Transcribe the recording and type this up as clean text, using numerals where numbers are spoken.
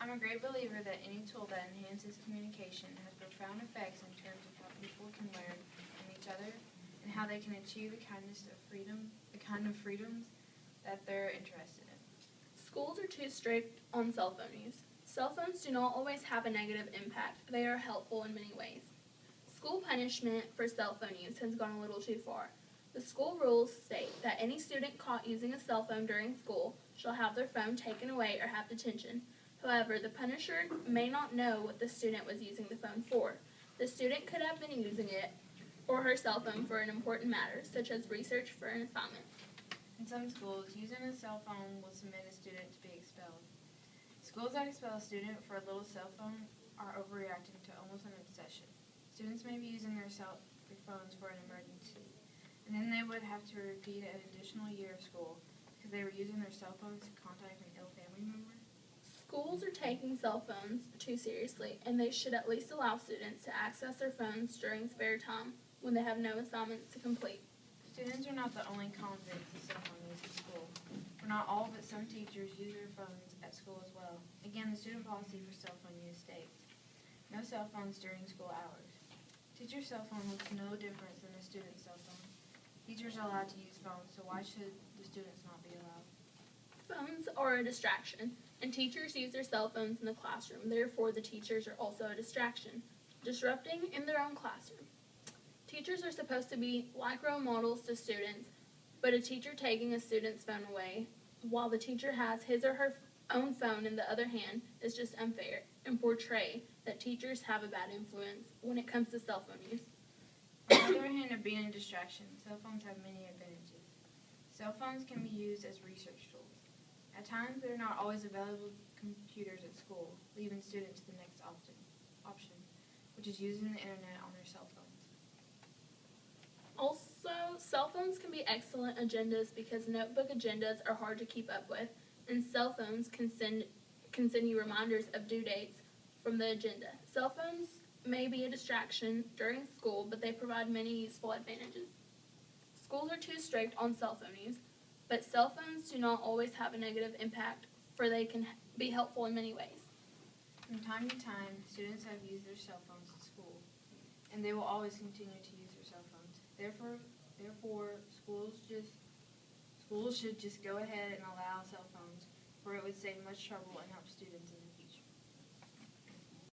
I'm a great believer that any tool that enhances communication has profound effects in terms of how people can learn from each other and how they can achieve the kind of freedoms that they're interested in. Schools are too strict on cell phone use. Cell phones do not always have a negative impact. They are helpful in many ways. School punishment for cell phone use has gone a little too far. The school rules state that any student caught using a cell phone during school shall have their phone taken away or have detention. However, the punisher may not know what the student was using the phone for. The student could have been using it or her cell phone for an important matter, such as research for an assignment. In some schools, using a cell phone will submit a student to be expelled. Schools that expel a student for a little cell phone are overreacting to almost an obsession. Students may be using their phones for an emergency, and then they would have to repeat an additional year of school because they were using their cell phones to contact an ill family member. Schools are taking cell phones too seriously, and they should at least allow students to access their phones during spare time when they have no assignments to complete. Students are not the only convicts of cell phone use at school. For not all, but some teachers use their phones at school as well. Again, the student policy for cell phone use states, no cell phones during school hours. Teacher's cell phone looks no different than a student's cell phone. Teachers are allowed to use phones, so why should the students not be allowed? Phones are a distraction, and teachers use their cell phones in the classroom. Therefore, the teachers are also a distraction, disrupting in their own classroom. Teachers are supposed to be like role models to students, but a teacher taking a student's phone away while the teacher has his or her own phone in the other hand is just unfair and portray that teachers have a bad influence when it comes to cell phone use. On the other hand of being a distraction, cell phones have many advantages. Cell phones can be used as research tools. At times, there are not always available computers at school, leaving students to the next option, which is using the internet on their cell phones. Also, cell phones can be excellent agendas because notebook agendas are hard to keep up with, and cell phones can send you reminders of due dates from the agenda. Cell phones may be a distraction during school, but they provide many useful advantages. Schools are too strict on cell phone use, but cell phones do not always have a negative impact, for they can be helpful in many ways. From time to time, students have used their cell phones at school, and they will always continue to use their cell phones. Therefore, schools should just go ahead and allow cell phones, for it would save much trouble and help students in